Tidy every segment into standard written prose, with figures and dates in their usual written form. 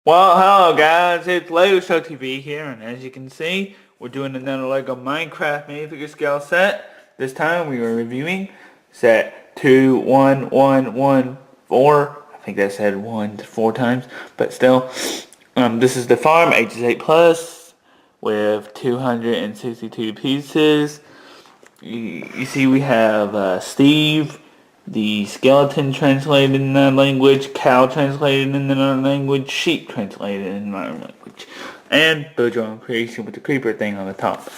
Well, hello guys, it's Lego Show TV here, and as you can see, we're doing another Lego Minecraft minifigure scale set. This time we are reviewing set 21114. I think that said 1 to 4 times, but still. This is the farm, ages 8 plus, with 262 pieces. You see we have Steve, the skeleton translated in another language, cow translated in another language, sheep translated in another language, and build your own creation with the creeper thing on the top.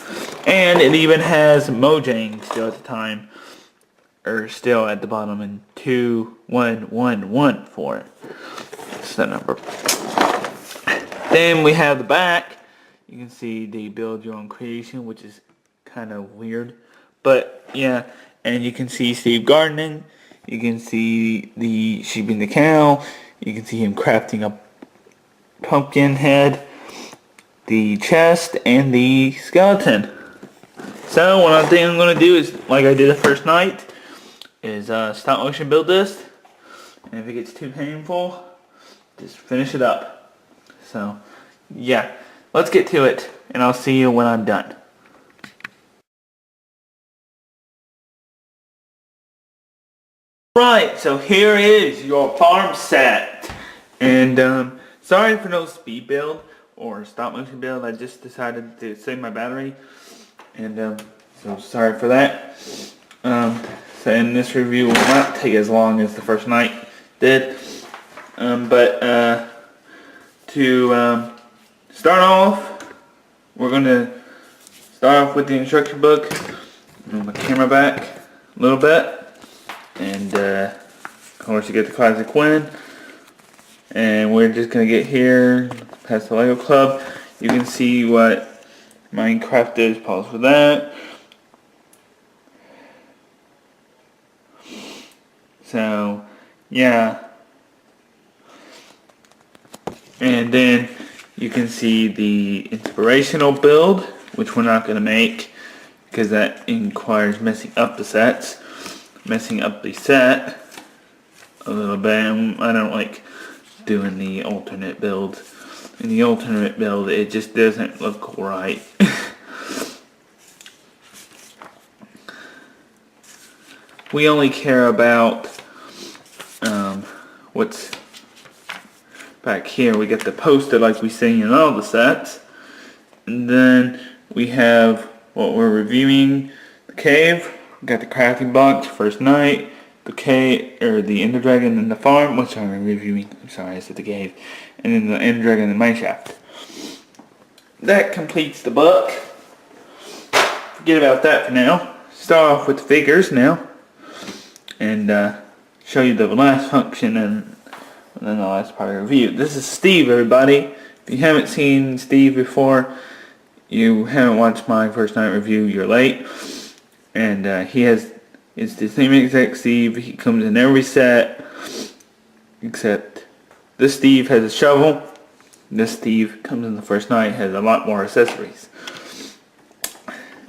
And it even has Mojang still at the time, or still at the bottom in 21114 for it. That's the number. Then we have the back. You can see the build your own creation, which is kind of weird, but yeah. And you can see Steve gardening. You can see the sheep and the cow. You can see him crafting a pumpkin head, the chest, and the skeleton. So what I think I'm going to do is, like I did the first night, is stop motion build this. And if it gets too painful, just finish it up. So yeah, let's get to it, and I'll see you when I'm done. Right, so here is your farm set, and sorry for no speed build or stop motion build. I just decided to save my battery, and so sorry for that. So in this review will not take as long as the first night did, but to start off, we're going to start off with the instruction book. Move my camera back a little bit. And of course you get the classic win, and we're just gonna get here past the Lego Club. You can see what Minecraft is. Pause for that. So yeah, and then you can see the inspirational build, which we're not gonna make because that requires messing up the sets. Messing up the set a little bit. I don't like doing the alternate builds. In the alternate build, it just doesn't look right. We only care about what's back here. We get the poster like we see in all the sets, and then we have what we're reviewing: the cave. Got the crafting box, first night, the cave, or the Ender Dragon and the farm, which I'm reviewing. I'm sorry, I said the cave, and then the Ender Dragon and mineshaft. That completes the book. Forget about that for now. Start off with the figures now, and show you the last function and then the last part of the review. This is Steve, everybody. If you haven't seen Steve before, you haven't watched my first night review, you're late. And it's the same exact Steve. He comes in every set, except this Steve has a shovel. This Steve comes in the first night, has a lot more accessories.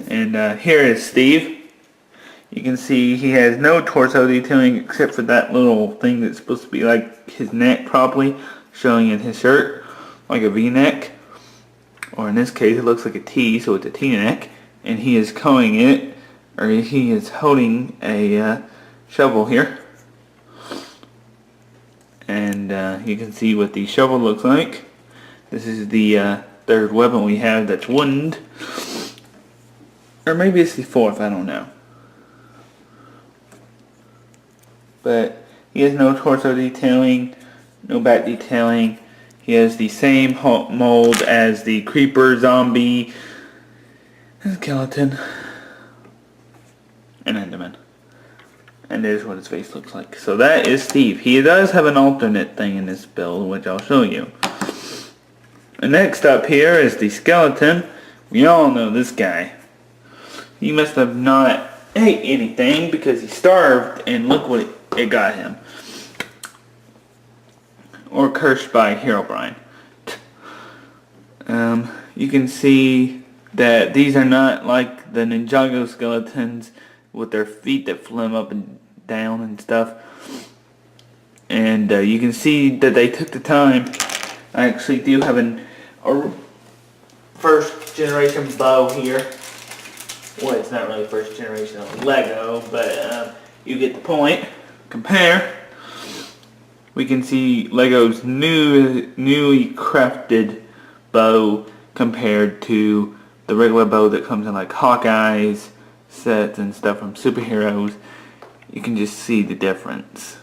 And here is Steve. You can see he has no torso detailing except for that little thing that's supposed to be like his neck probably, showing in his shirt, like a V-neck. Or in this case it looks like a T, so it's a T-neck. And he is combing it. Or he is holding a shovel here, and you can see what the shovel looks like. This is the third weapon we have that's wooden, or maybe it's the fourth, I don't know. But he has no torso detailing, no back detailing. He has the same mold as the creeper, zombie, and skeleton. And Enderman. And there's what his face looks like. So that is Steve. He does have an alternate thing in this build, which I'll show you. And next up here is the skeleton. We all know this guy. He must have not ate anything because he starved, and look what it got him. Or cursed by Herobrine. You can see that these are not like the Ninjago skeletons with their feet that flim up and down and stuff. And you can see that they took the time I actually do have a first generation bow here. Well, it's not really first generation of Lego, but you get the point. Compare. We can see Lego's newly crafted bow compared to the regular bow that comes in like Hawkeye's sets and stuff from superheroes. You can just see the difference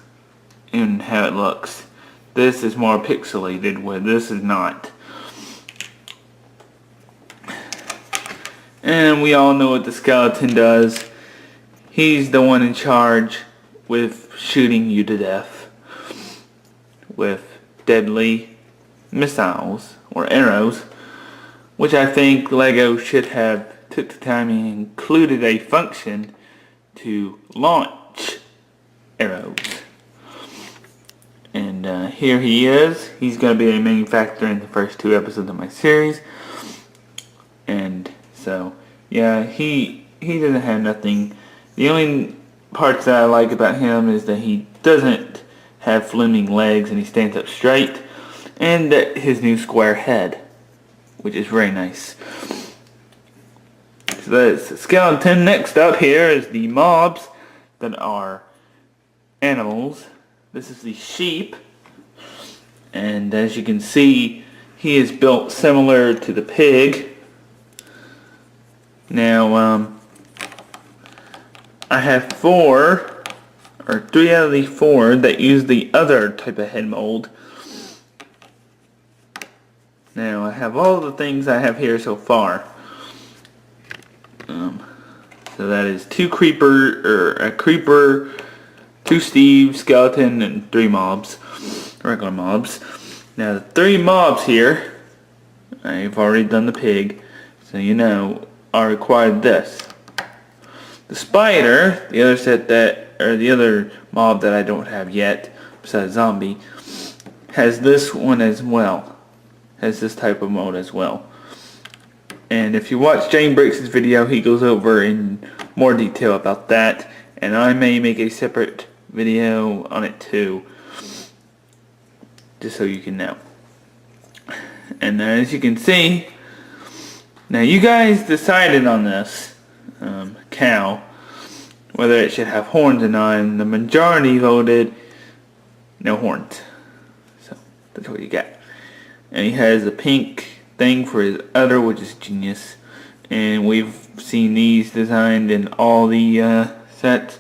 in how it looks. This is more pixelated, where this is not. And we all know what the skeleton does. He's the one in charge with shooting you to death with deadly missiles or arrows, which I think Lego should have took the time and included a function to launch arrows. And here he is. He's going to be a main factor in the first 2 episodes of my series. And so, yeah, he doesn't have nothing. The only parts that I like about him is that he doesn't have flaming legs and he stands up straight. And that his new square head, which is very nice. So that's the skeleton. Next up here is the mobs that are animals. This is the sheep. And as you can see, he is built similar to the pig. Now, I have 3 out of the 4 that use the other type of head mold. Now, I have all the things I have here so far. So that is 2 a creeper, 2 Steve, skeleton, and 3 mobs, regular mobs. Now, the 3 mobs here, I've already done the pig, so you know, I required this. The spider, the other mob that I don't have yet, besides zombie, has this one as well. Has this type of mode as well. And if you watch Jane Breaks' video, he goes over in more detail about that. And I may make a separate video on it too, just so you can know. And as you can see, now you guys decided on this cow, whether it should have horns or not, and the majority voted no horns. So that's what you got. And he has a pink thing for his udder, which is genius. And we've seen these designed in all the sets.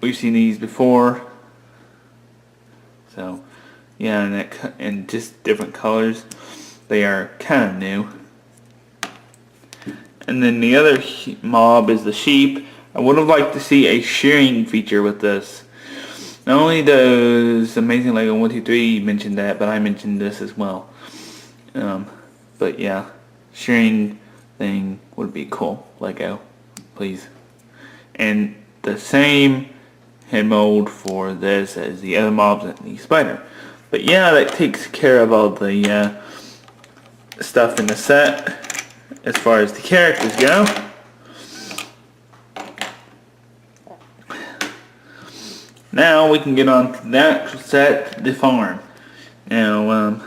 We've seen these before. So yeah, and just different colors. They are kind of new. And then the other mob is the sheep. I would have liked to see a shearing feature with this. Not only does Amazing Lego 123 mention that, but I mentioned this as well. But yeah, shearing thing would be cool. Lego, please. And the same head mold for this as the other mobs and the spider. But yeah, that takes care of all the stuff in the set as far as the characters go. Now we can get on to the actual set, the farm. Now,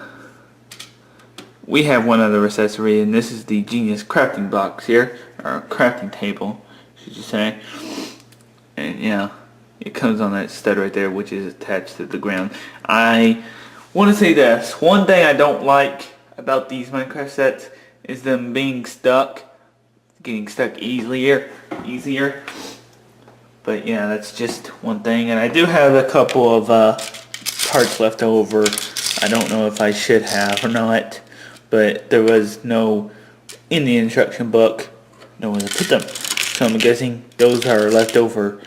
we have one other accessory, and this is the Genius crafting box here, or crafting table, should you say. And yeah, it comes on that stud right there, which is attached to the ground. I want to say this. One thing I don't like about these Minecraft sets is them being stuck, getting stuck easier. But yeah, that's just one thing. And I do have a couple of parts left over. I don't know if I should have or not, but there was no, in the instruction book, nowhere to put them. So I'm guessing those are left over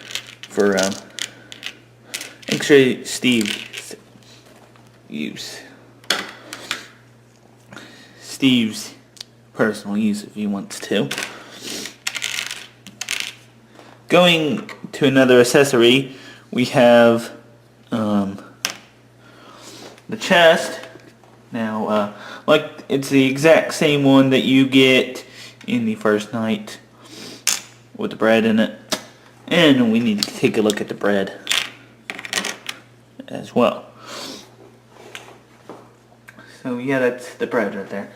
for actually Steve's use. Steve's personal use if he wants to. Going to another accessory, we have the chest. Now, like it's the exact same one that you get in the first night with the bread in it. And we need to take a look at the bread as well. So yeah, that's the bread right there.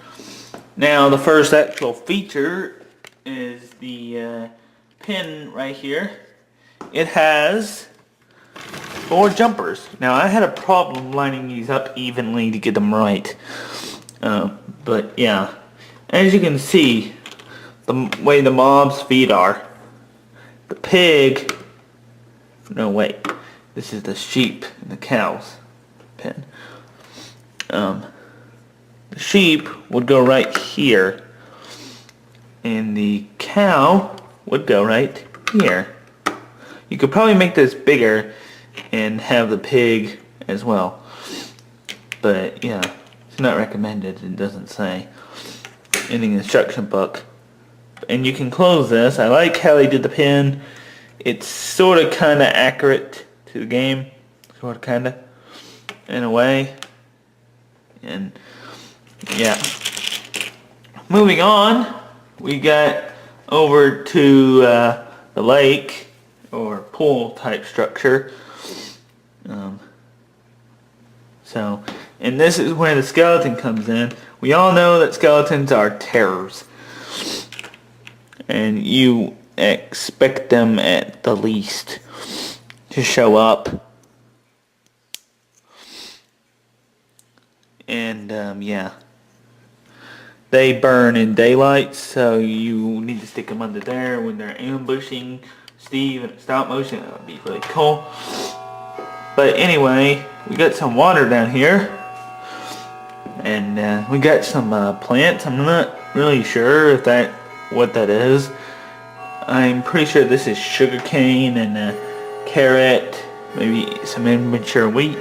Now the first actual feature is the pin right here. It has 4 jumpers. Now I had a problem lining these up evenly to get them right. But yeah, as you can see, the way the mob's feet are. The pig, no wait, this is the sheep and the cows pin. The sheep would go right here, and the cow would go right here. You could probably make this bigger and have the pig as well, but yeah, it's not recommended. It doesn't say in the instruction book. And you can close this. I like how they did the pin. It's sort of kind of accurate to the game, sort of kind of in a way. And yeah, moving on, we got over to the lake or pool type structure. And this is where the skeleton comes in. We all know that skeletons are terrors, and you expect them at the least to show up. And yeah, they burn in daylight, so you need to stick them under there when they're ambushing Steve in stop motion. That would be really cool. But anyway, we got some water down here, and we got some plants. I'm not really sure if what that is. I'm pretty sure this is sugarcane and carrot, maybe some immature wheat.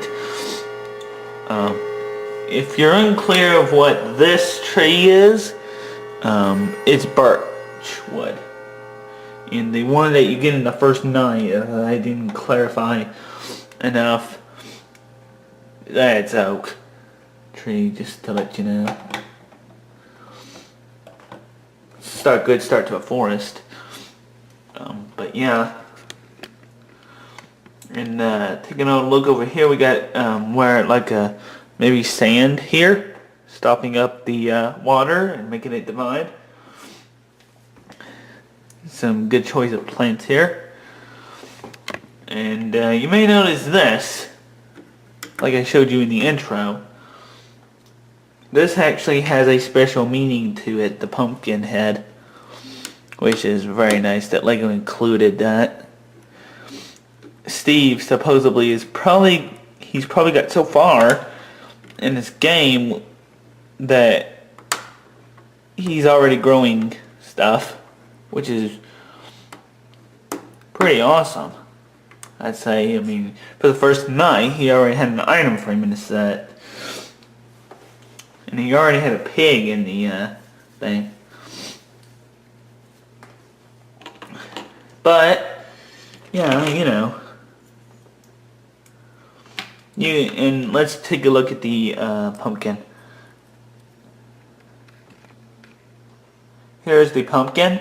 If you're unclear of what this tree is, it's birch wood. And the one that you get in the first night, I didn't clarify enough, that's oak tree, just to let you know. Good start to a forest. But yeah. And taking a look over here, we got where like maybe sand here, stopping up the water and making it divide. Some good choice of plants here. And you may notice this, like I showed you in the intro. This actually has a special meaning to it, the pumpkin head, which is very nice that LEGO included that. Steve supposedly he's probably got so far in this game that he's already growing stuff, which is pretty awesome, I'd say. I mean, for the first night, he already had an item frame in the set. And he already had a pig in the thing. But, yeah, you know. And let's take a look at the pumpkin. Here's the pumpkin.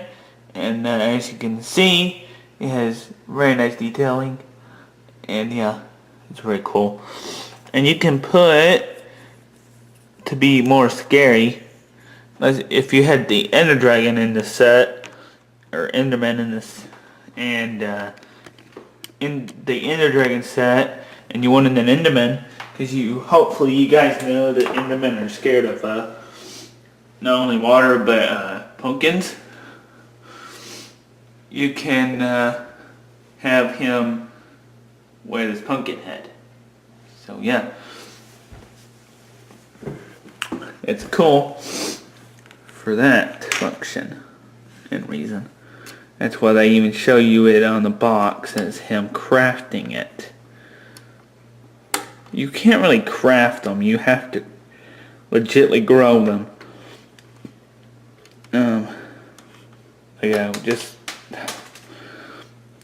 And as you can see, it has very nice detailing. And yeah, it's very cool. And you can put, to be more scary, if you had the Ender Dragon in the set, or Enderman in this, and in the Ender Dragon set, and you wanted an Enderman, because hopefully you guys know that Endermen are scared of not only water but pumpkins. You can have him wear this pumpkin head. So yeah, it's cool for that function and reason. That's why they even show you it on the box as him crafting it. You can't really craft them, you have to legitly grow them. Yeah,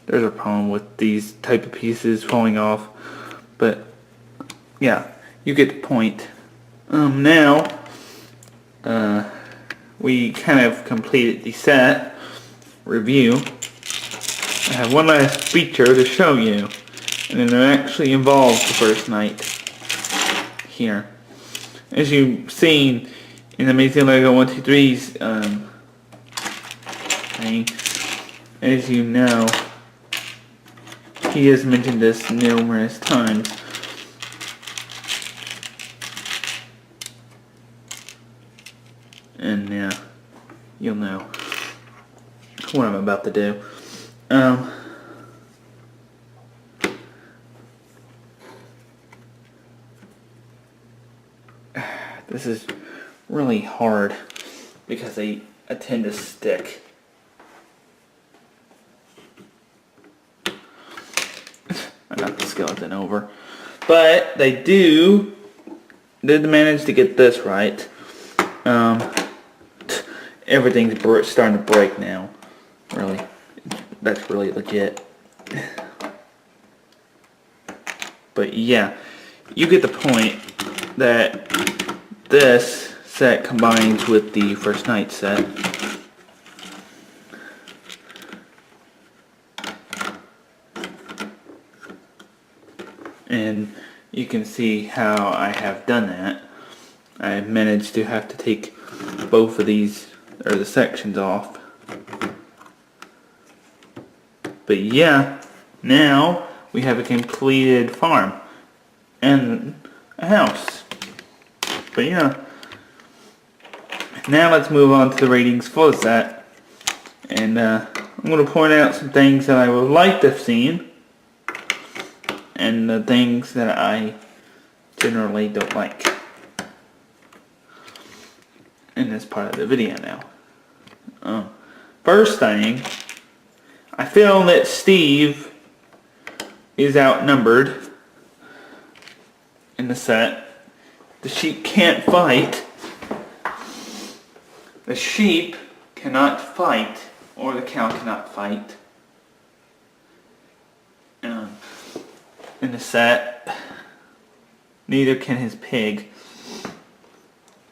there's a problem with these type of pieces falling off, but yeah, you get the point. Now, we kind of completed the set review. I have one last feature to show you, and it actually involves the first night here. as you've seen in Amazing Lego 123's thing, as you know, he has mentioned this numerous times. And yeah, you'll know what I'm about to do. This is really hard because they tend to stick. I got the skeleton over. But they did manage to get this right. Everything's starting to break now. Really. That's really legit. But yeah, you get the point that this set combines with the First Night set. And you can see how I have done that. I managed to have to take both of these, or the sections, off. But yeah, now we have a completed farm and a house. But yeah, now let's move on to the ratings for the set. And I'm going to point out some things that I would like to have seen, and the things that I generally don't like in this part of the video now. First thing, I feel that Steve is outnumbered in the set. The sheep can't fight. The sheep cannot fight, or the cow cannot fight. In the set, neither can his pig.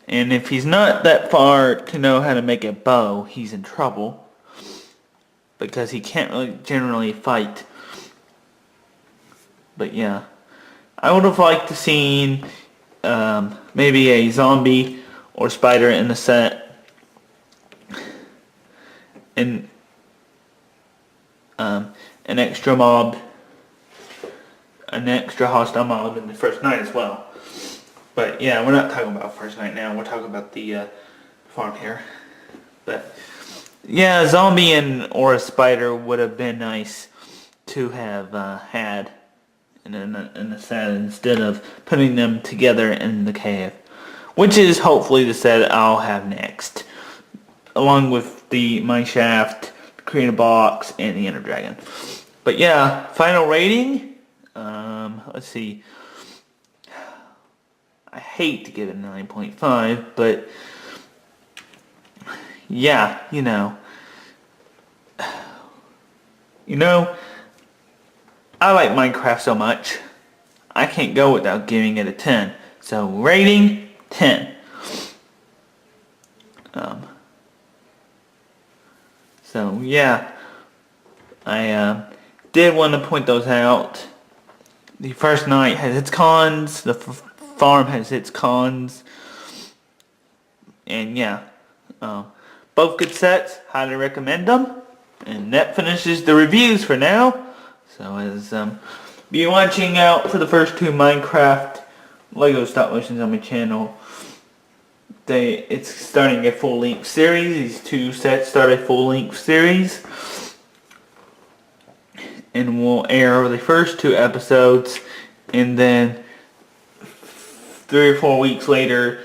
And if he's not that far to know how to make a bow, he's in trouble, because he can't really generally fight. But yeah, I would have liked to seen maybe a zombie or spider in the set, and an extra hostile mob in the First Night as well. But yeah, we're not talking about First Night now. We're talking about the farm here. But yeah, a zombie or a spider would have been nice to have had in the set, instead of putting them together in the cave, which is hopefully the set I'll have next, along with the mine shaft, the creator box, and the Ender Dragon. But yeah, final rating. Let's see. I hate to give it a 9.5, but yeah, you know, I like Minecraft so much, I can't go without giving it a 10. So rating 10. So yeah, I did want to point those out. The First Night has its cons, the farm has its cons, and yeah, both good sets, highly recommend them. And that finishes the reviews for now. So as be watching out for the first two Minecraft Lego stop motions on my channel. It's starting a full-length series. These two sets start a full-length series, and we'll air the first two episodes, and then 3 or 4 weeks later,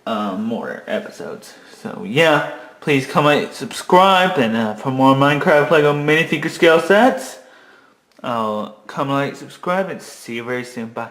more episodes. So yeah, please comment, subscribe, and for more Minecraft Lego minifigure scale sets, I'll comment, subscribe, and see you very soon. Bye.